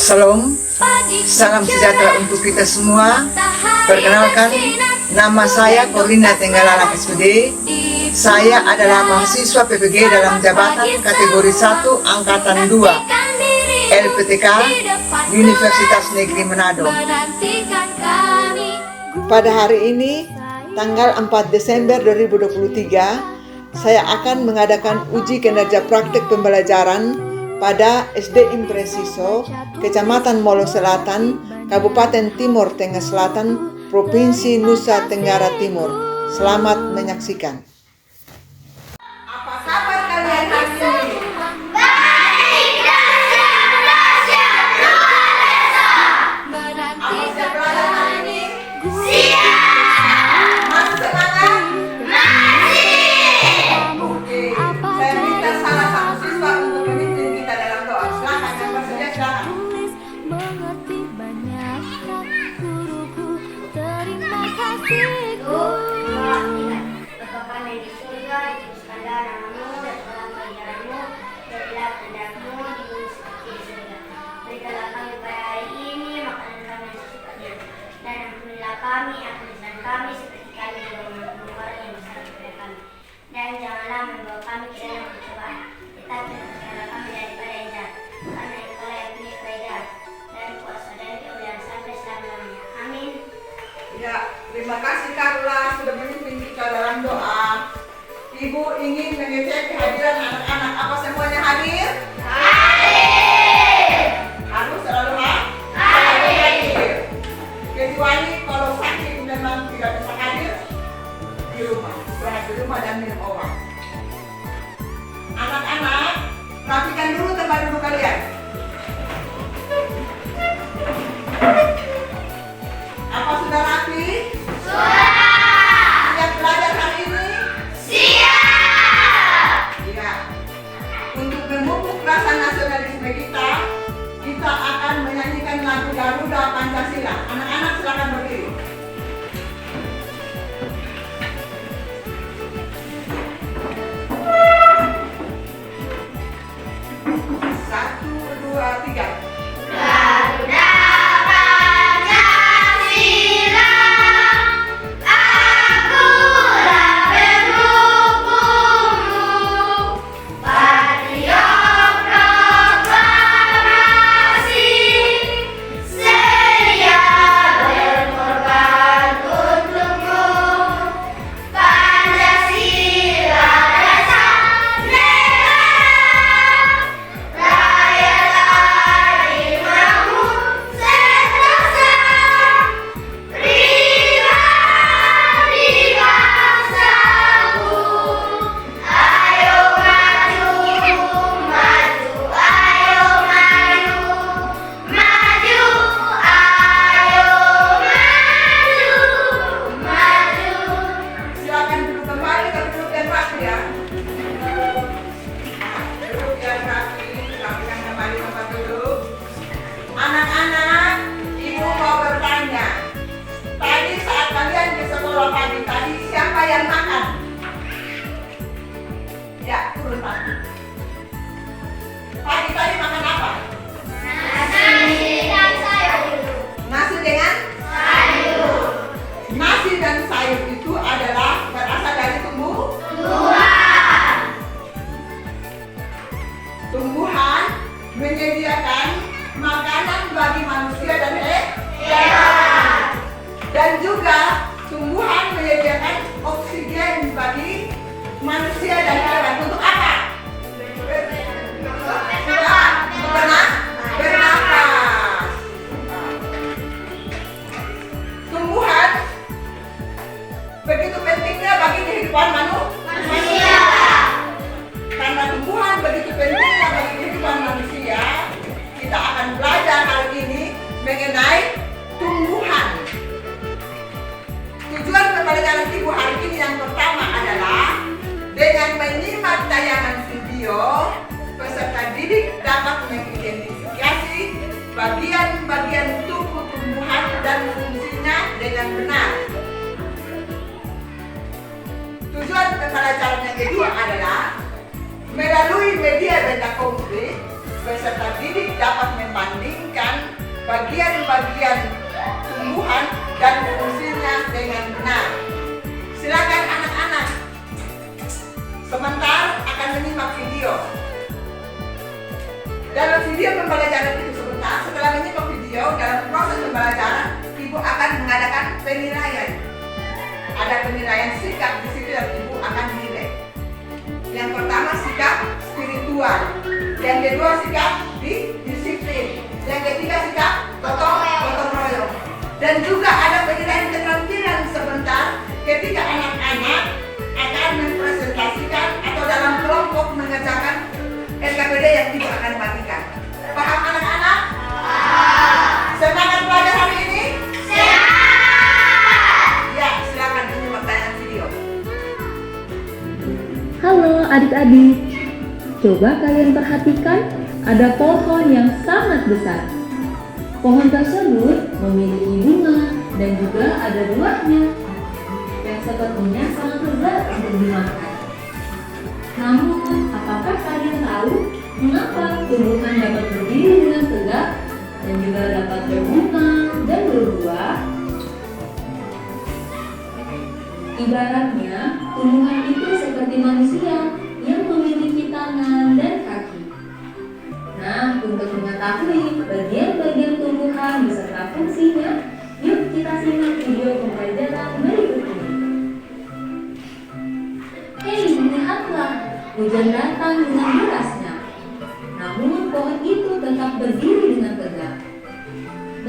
Salam, salam sejahtera untuk kita semua. Perkenalkan, nama saya Corina Tenggalalak SPD. Saya adalah mahasiswa PPG dalam jabatan kategori 1 Angkatan 2 LPTK Universitas Negeri Manado. Pada hari ini, tanggal 4 Desember 2023, saya akan mengadakan uji kinerja praktik pembelajaran pada SD Impresiso, Kecamatan Molo Selatan, Kabupaten Timur Tengah Selatan, Provinsi Nusa Tenggara Timur. Selamat menyaksikan. Apa kabar kalian hari ini? Baik, dahsyat luar biasa. Apa sudah belajar hari ini? Siap. Masih semangat? Masih. Oke, saya minta salah satu siswa untuk memimpin kita dalam doa. Silakan yang bersedia, silakan. Mengerti banyak guruku, terima kasihku. Bapa kami di surga, dikuduskanlah namamu, datanglah kerajaanmu, jadilah kehendakmu di bumi seperti di surga. Berikanlah kami pada hari ini makanan kami yang secukupnya, dan ampunilah kami akan dosa kami seperti kami juga mengampuni orang yang bersalah kepada kami. Dan janganlah membawa kami ke dalam pencobaan, tetapi lepaskanlah kami daripada yang jahat, karena Engkau yang punya kerajaan dan kuasa dan kemuliaan sampai selama-lamanya. Amin. Ya, terima kasih Karla sudah memimpin kita dalam doa. Ibu ingin mengecek kehadiran anak-anak. Apa semuanya hadir? Hadir. Harus selalu Hadir. hadir. Kecuali kalau sakit memang tidak bisa hadir di rumah. Istirahat di rumah dan minum obat. Anak-anak, rapikan dulu tempat duduk kalian. Apa sudah rapi? Sudah. Siap belajar hari ini? Siap. Ya. Untuk memupuk rasa nasionalisme kita, kita akan menyanyikan lagu Garuda Pancasila. Anak-anak silakan berdiri. Satu, dua, tiga. Garuda Pancasila, akulah pendukungmu, patriot proklamasi, sedia berkorban untukmu. Pancasila dasar negara, rakyat adil makmur sentosa, pribadi bangsaku. Ayo maju, maju, ayo maju, maju, ayo maju, maju. Silakan duduk kembali ke duduk yang rapi ya. Duduk yang rapi, rapikan kembali tempat duduk. Anak-anak, ibu mau bertanya. Tadi saat kalian di sekolah pagi tadi, siapa yang makan? Ya, turun pagi. Pagi tadi makan apa? Nasi dan sayur. Nasi dengan? Sayur. Nasi dan sayur itu adalah berasal dari Tuhan. tumbuhan menyediakan makanan bagi manusia dan Hewan. dan juga tumbuhan menyediakan oksigen bagi manusia dan hewan. Untuk apa? Untuk bernafas. Tumbuhan begitu pentingnya bagi kehidupan manusia. Karena tumbuhan begitu pentingnya bagi kehidupan manusia, kita akan belajar hari ini mengenai tumbuhan. Tujuan pembelajaran ibu hari ini yang pertama adalah dengan menyimak tayangan video, peserta didik dapat mengidentifikasi bagian-bagian tubuh tumbuhan dan fungsinya dengan benar. Tujuan pembelajaran yang kedua adalah melalui media benda konkret, peserta didik dapat membandingkan bagian-bagian tumbuhan dan fungsinya dengan benar. Silakan anak-anak sebentar akan menyimak video. Dalam video pembelajaran itu sebentar, setelah menyimak video, dalam proses pembelajaran, Ibu akan mengadakan penilaian. Ada penilaian sikap di situ yang Ibu akan nilai. Yang pertama sikap spiritual, yang kedua sikap disiplin, yang ketiga sikap gotong royong. Dan juga ada penilaian keterampilan sebentar ketika anak-anak akan mempresentasikan atau dalam kelompok mengerjakan LKPD yang Ibu akan bagikan. Paham anak-anak? Semangat belajar hari ini? Ya, silakan menyimak tayangan video. Halo adik-adik, coba kalian perhatikan ada pohon yang sangat besar. Pohon tersebut memiliki bunga dan juga ada buahnya yang sepertinya sangat lezat untuk dimakan. Namun, apakah kalian tahu mengapa tumbuhan dapat berdiri dengan tegak dan juga dapat berbunga dan berbuah? Ibaratnya, tumbuhan itu seperti manusia yang memiliki tangan dan kaki. Nah, untuk mengetahui bagian-bagian tumbuhan beserta fungsinya, yuk kita simak video pembelajaran berikut ini. Hei, lihatlah, hujan datang dengan derasnya. Namun pohon itu tetap berdiri dengan tegak.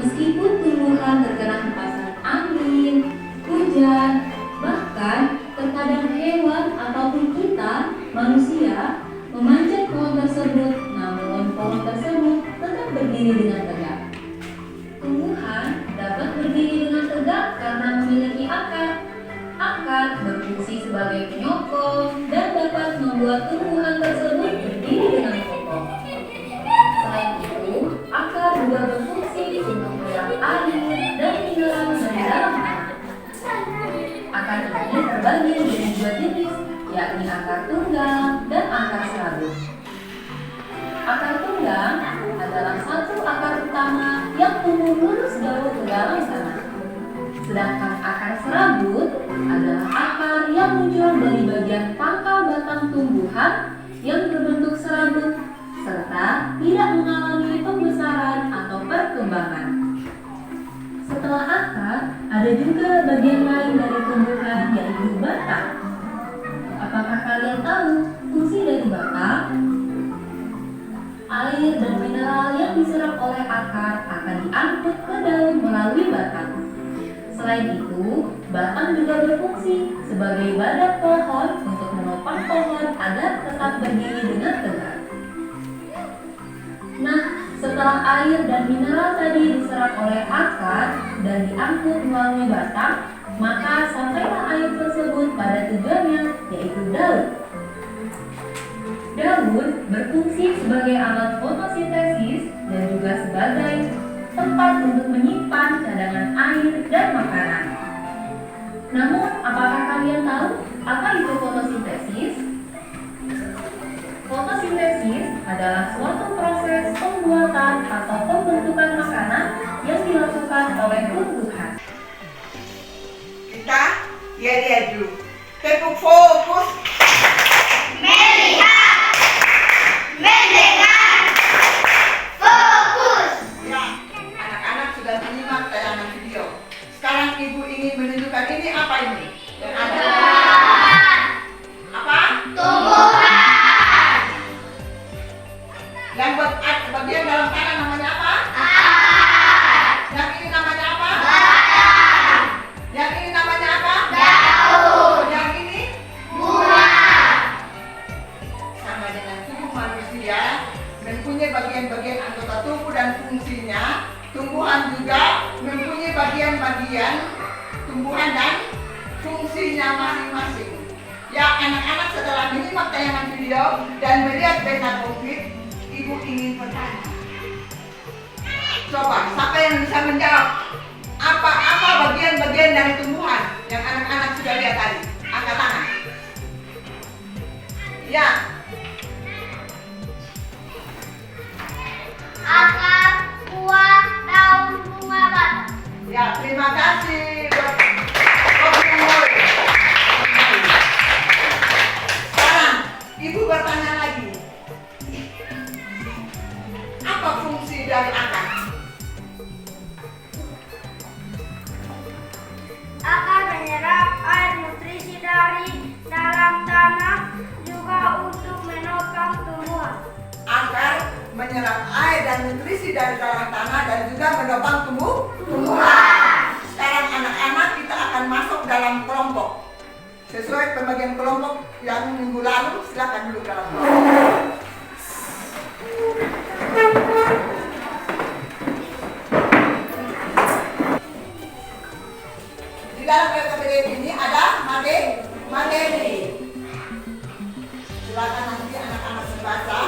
Meskipun tumbuhan terkena hempasan angin, hujan, bahkan terkadang hewan ataupun kita, manusia, memanjat pohon tersebut, namun pohon tersebut tetap berdiri dengan tegak. Tumbuhan dapat berdiri dengan tegak karena memiliki akar. Akar berfungsi sebagai penyokong dan dapat membuat tumbuhan tersebut berdiri dengan kokoh. Selain itu, akar juga berfungsi untuk menyerap air dan mineral dari dalam tanah. Akar ini terbagi menjadi dua jenis, yakni akar tunggang dan akar serabut. Akar tunggang adalah satu akar utama yang tumbuh lurus jauh ke dalam tanah. Sedangkan akar serabut adalah akar yang muncul dari bagian pangkal batang tumbuhan yang berbentuk serabut serta tidak mengalami pembesaran atau perkembangan. Setelah akar, ada juga bagian lain dari tumbuhan yaitu batang. Apakah kalian tahu fungsi dari batang? Air dan mineral yang diserap oleh akar akan diangkut ke daun melalui batang. Selain itu, batang juga berfungsi sebagai badan pohon untuk menopang pohon agar tetap berdiri dengan tegak. Nah, setelah air dan mineral tadi diserap oleh akar dan diangkut melalui batang, maka sampailah air tersebut pada tujuannya, yaitu daun. Daun berfungsi sebagai alat fotosintesis dan juga sebagai tempat untuk menyimpan cadangan air dan makanan. Namun, apakah kalian tahu apa itu fotosintesis? Fotosintesis adalah suatu proses pembuatan atau pembentukan makanan yang dilakukan oleh tumbuhan. Kita lihat dulu. Tepuk fokus. Melihat, mendengar, fokus. Ya, anak-anak sudah menyimak tayangan video. Sekarang Ibu ingin menunjukkan ini apa ini? Yang ada. Apa? Tumbuhan. Yang bagian dalam tanah namanya apa? Akar. Yang ini namanya apa? Batang. Yang ini namanya apa? Daun. Yang ini Buah. sama dengan tubuh manusia mempunyai bagian-bagian anggota tubuh dan fungsinya. Tumbuhan juga mempunyai bagian-bagian tumbuhan dan fungsinya masing-masing. Ya, anak-anak setelah menyimak tayangan video dan melihat beta COVID, Ibu ingin bertanya. Coba, siapa yang bisa menjawab? Apa-apa bagian-bagian dari tumbuhan yang anak-anak sudah lihat tadi? Angkat tangan. Ya, Akar, buah, daun. dalam tanah dan juga menopang tumbuhan. Sekarang anak-anak kita akan masuk dalam kelompok. Sesuai pembagian kelompok yang minggu lalu, silakan duduk dalam kelompok. Di dalam LKPD ini ada materi. Silakan nanti anak-anak membaca.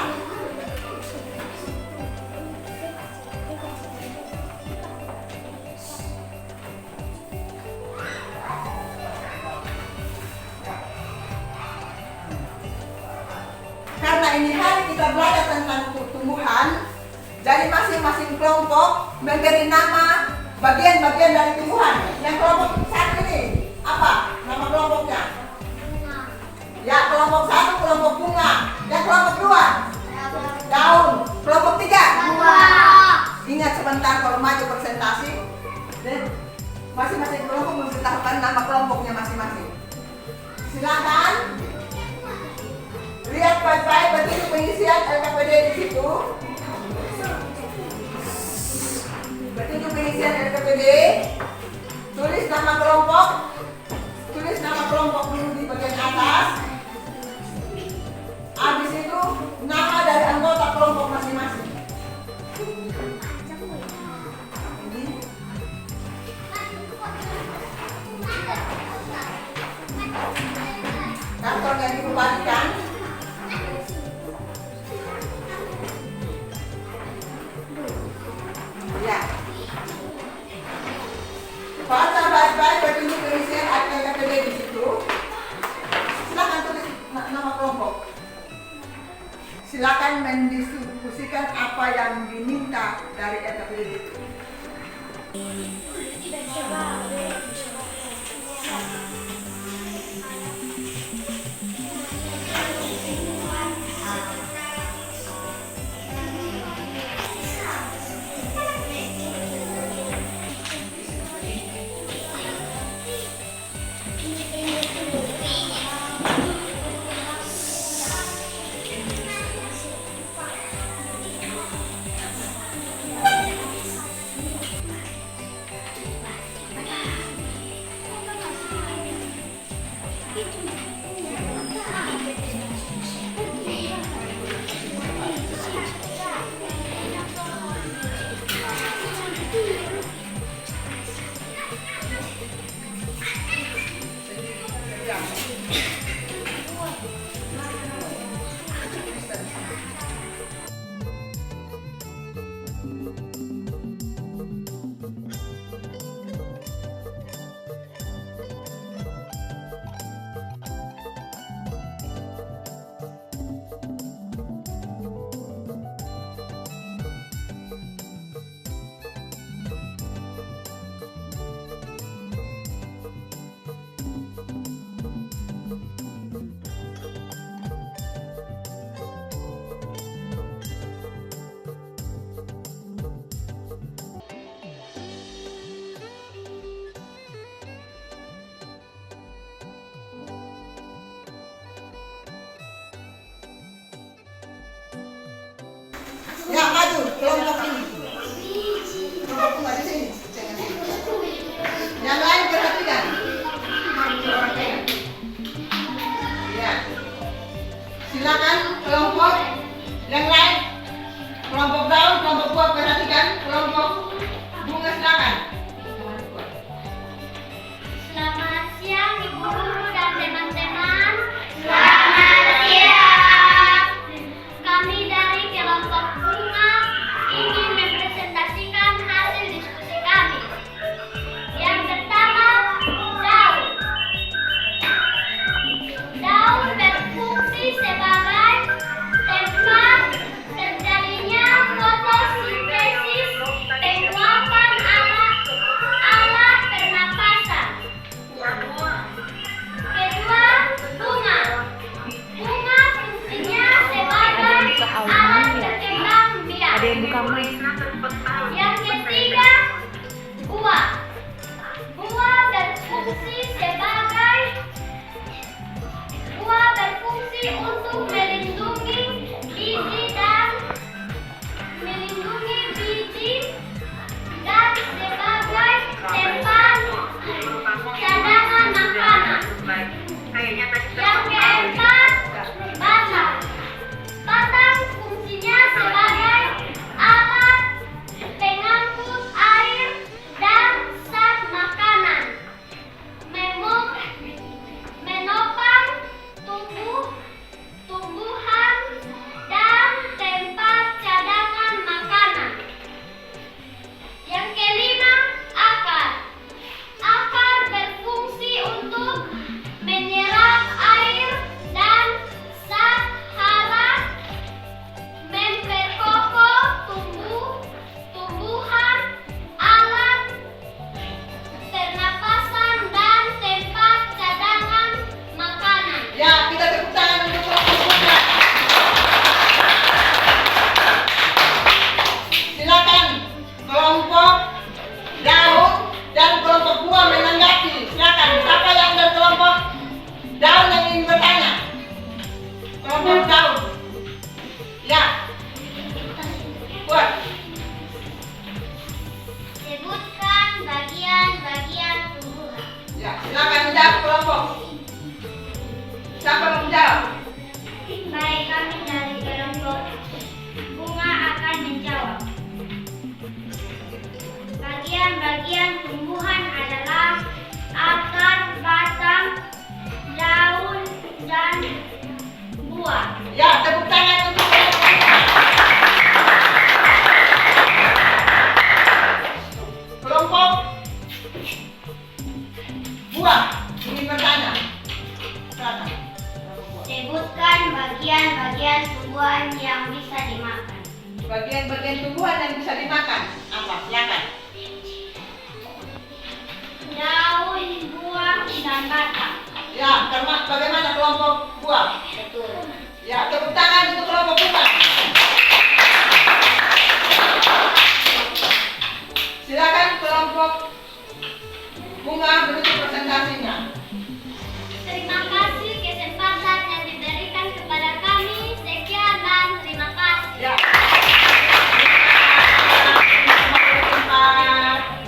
Karena ini hari kita belajar tentang tumbuhan, dari masing-masing kelompok memberi nama bagian-bagian dari tumbuhan. Yang kelompok satu ini apa nama kelompoknya? Ya, kelompok satu kelompok bunga. Yang kelompok dua daun. Kelompok tiga ingat sebentar kalau maju presentasi, dan masing-masing kelompok memberitahukan nama kelompoknya masing-masing. Silakan lihat baik-baik bentuk pengisian LKPD di situ. Petunjuk pengisian LKPD. Tulis nama kelompok. Tulis nama kelompok dulu di bagian atas. Habis itu nama dari anggota kelompok masing-masing. Karton yang dikembalikan. Ya. Baca baik-baik petunjuk pengisian LKPD di situ. Silakan tulis nama kelompok. Silakan mendiskusikan apa yang diminta dari LKPD itu. Ya, maju kelompok ini. Kelompok nggak di sini. Yang lain perhatikan. Ya. Silakan kelompok yang lain. Kelompok daun, kelompok buah perhatikan. Kelompok bunga silakan. Selamat siang Ibu Guru dan teman-teman. Selamat siang. Kami dari kelompok bunga ingin mempresentasikan hasil diskusi kami. Yang pertama, daun. Daun berfungsi sebagai tempat terjadinya fotosintesis penguapan alat pernapasan. Kedua, bunga. Bunga fungsinya sebagai alat berkembang biak. Yang ketiga, buah. Buah berfungsi untuk melindungi biji bagaimana kelompok buah? Betul. Ya, tepuk tangan untuk kelompok buah. Silakan kelompok bunga menutup presentasinya. Terima kasih kesempatan yang diberikan kepada kami. Sekian dan terima kasih. Ya.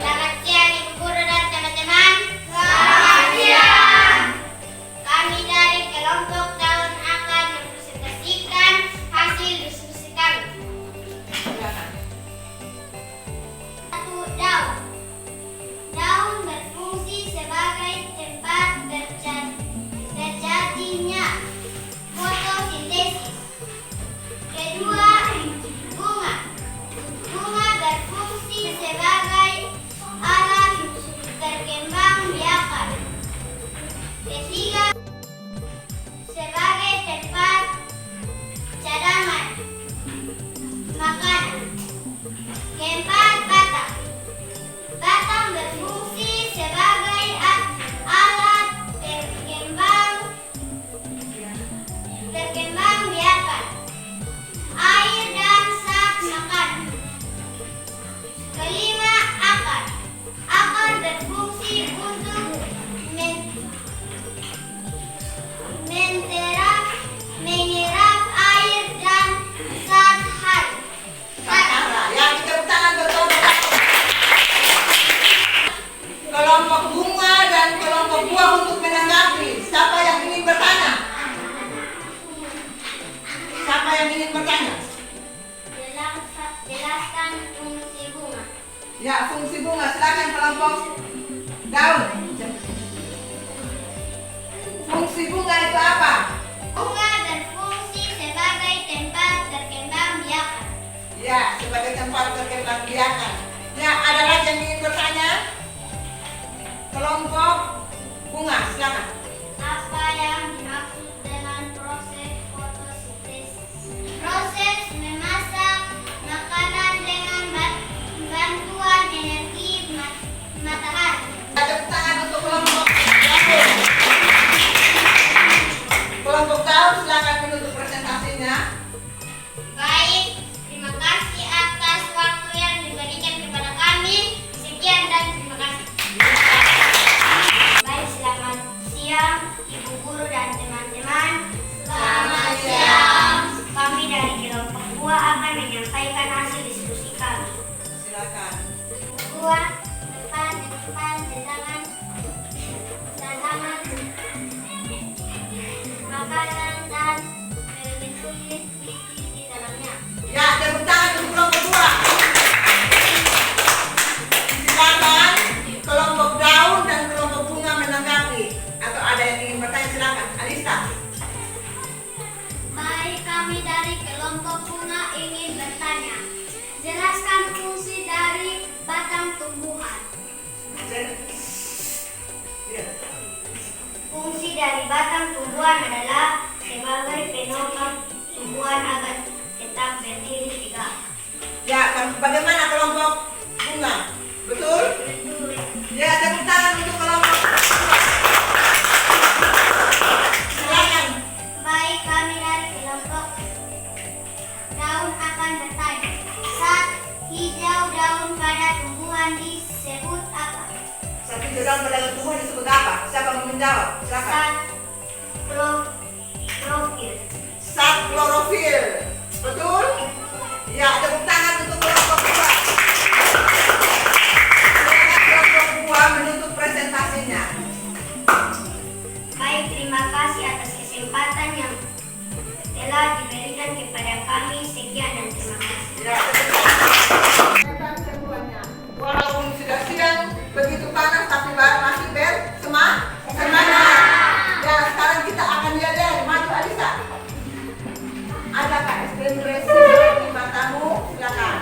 Selamat siang Ibu Guru dan teman-teman. Selamat siang. Kami dari kelompok daun akan mempresentasikan hasil diskusi kami. Satu, daun. Daun berfungsi sebagai tempat terjadinya fotosintesis. Kedua, bunga. Bunga berfungsi sebagai alat perkembangbiakan. Ketiga, sebagai tempat cadangan makanan. Keempat, batang. Batang berfungsi sebagai alat perkembangbiakan air dan zat makanan. Kelima, akar. Akar berfungsi untuk menyerap air dan zat hara. Ya, tepuk tangan betul. Kelompok bunga dan kelompok buah untuk menanggapi. Siapa yang ingin bertanya? Siapa yang ingin bertanya? Jelaskan fungsi bunga. Ya, fungsi bunga. Silakan kelompok daun. Fungsi bunga itu apa? Bunga berfungsi sebagai tempat perkembangbiakan. Ya, sebagai tempat perkembangbiakan. Ya, ada lagi yang ingin bertanya? Kelompok bunga, silakan. Apa yang dimaksud dengan proses fotosintesis? Proses memasak makanan dengan bantuan energi matahari. Tepuk tangan untuk kelompok daun. Kelompok daun silakan menutup presentasinya. Baik, terima kasih atas waktu yang diberikan kepada kami. Sekian dan terima kasih. Baik, selamat siang Ibu Guru dan teman-teman. Selamat siang. Kami dari kelompok buah akan menyampaikan hasil diskusi kami. Silakan. Buah, depan, cadangan, makanan dan kulit di dalamnya. Ya, tepuk tangan untuk kelompok buah. Silakan kelompok daun dan kelompok bunga menanggapi. Atau ada yang ingin bertanya, silakan. Alista. Baik, kami dari kelompok bunga ingin bertanya. Jelaskan fungsi dari batang tumbuhan. Ya. Fungsi dari batang tumbuhan adalah sebagai penopang tumbuhan agar tetap berdiri tegak. Ya, bagaimana kelompok bunga? Betul? Ya, tepuk tangan untuk kelompok. Silakan. Baik, kami dari kelompok daun akan bertanya. Saat hijau daun pada tumbuhan disebut apa? Saat hijau daun pada tumbuhan disebut apa? Siapa mau menjawab? Silakan. Saat klorofil. Saat klorofil. Betul? Ya, tepuk tangan untuk kelompok buah. Silakan kelompok buah menutup presentasinya. Baik, terima kasih atas kesempatan yang telah diberikan kepada kami. Sekian dan terima kasih. Ya, tepuk semuanya. Walaupun sudah siang, begitu panas tapi masih bersemangat. Ya, sekarang kita akan lihat maju Alisa. Adakah es krim resi di matamu? Silakan.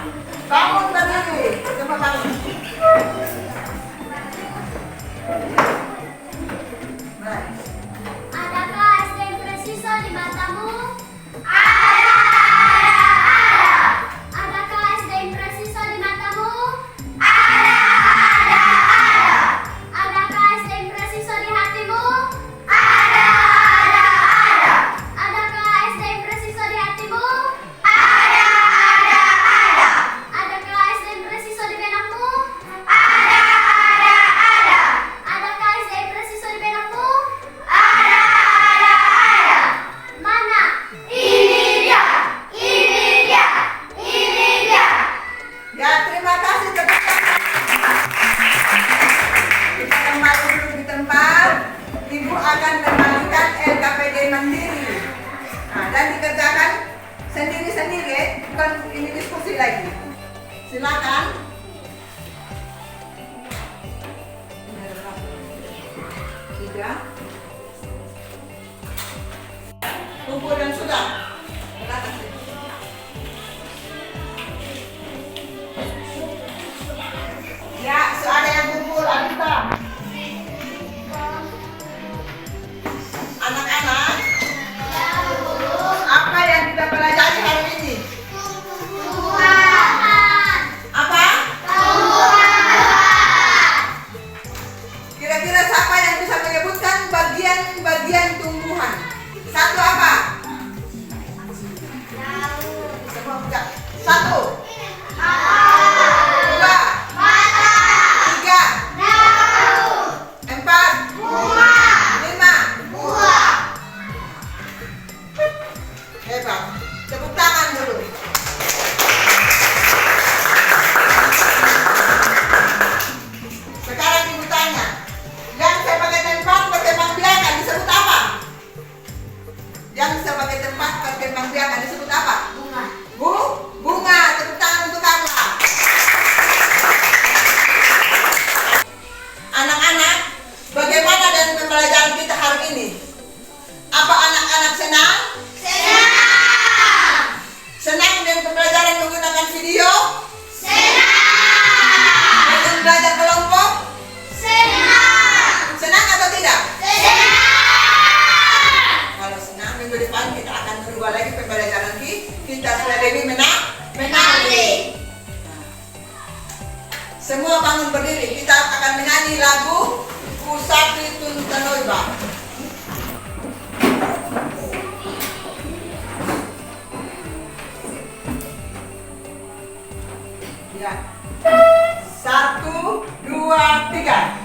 akan membagikan LKPD mandiri. Nah, dan dikerjakan sendiri-sendiri, bukan ini diskusi lagi. Silakan. Tiga. Kumpul dan sudah. Silakan. Ya, ada yang kumpul, Anita. Anak-anak, apa yang kita pelajari hari ini? Apa? Kira-kira siapa yang bisa menyebutkan bagian-bagian tumbuhan? Satu apa? Semua buka. Satu. Dua. Tiga. Empat. Lima. Hebat. Tepuk tangan dulu. Sekarang ibu tanya, yang sebagai tempat perkembangbiakan disebut apa? Yang sebagai tempat perkembangbiakan disebut apa? Bunga. Tepuk tangan untuk Carla. Anak-anak, bagaimana dengan pembelajaran kita hari ini? Apa anak-anak senang? Senang dengan pembelajaran menggunakan video? Dengan belajar kelompok? Senang atau tidak? Kalau senang, minggu depan kita akan berubah lagi pembelajaran kita supaya lebih menarik. Semua bangun berdiri, kita akan menyanyi lagu Kusapi Tuntanoiba. Ya. 1, 2, 3.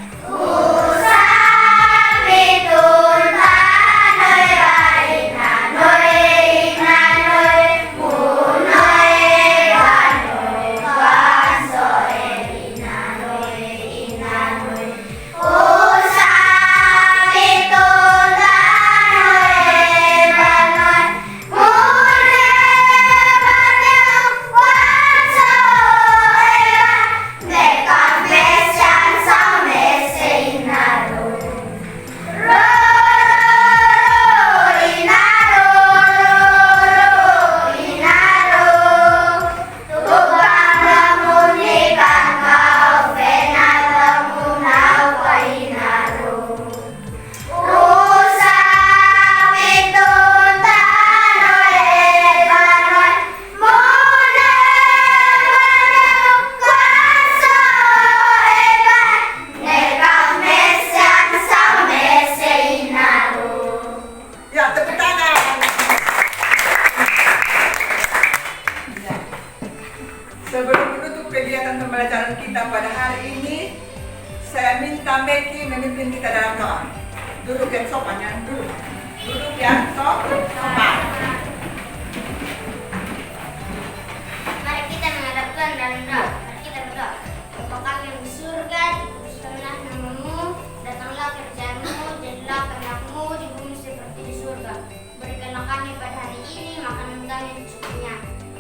Sebelum menutup kegiatan pembelajaran kita pada hari ini, saya minta Meki memimpin kita dalam doa. Duduk yang sopan ya, duduk. Duduk yang sopan. Mari kita menghadap Tuhan dalam doa. Mari kita berdoa. Bapa kami yang di surga, dikuduskanlah namamu, datanglah kerjaanmu, jadilah kehendakmu di bumi seperti di surga. Berikanlah kami pada hari ini makanan kami yang secukupnya,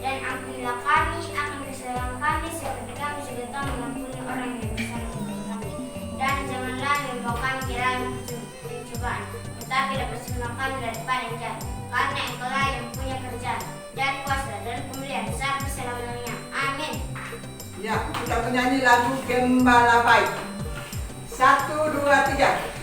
dan ampunilah kami akan kesalahan kami seperti kami juga tahu mengampuni orang yang bersalah kepada kami. Dan janganlah membawa kami ke dalam pencobaan, tetapi lepaskanlah kami daripada yang jahat. Karena Engkaulah yang punya kerjaan dan kuasa dan kemuliaan sampai selama-lamanya. Amin. Ya, kita menyanyi lagu Gembala Baik. 1, 2, 3.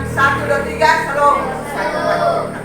1, 2, 3, salam. Satu.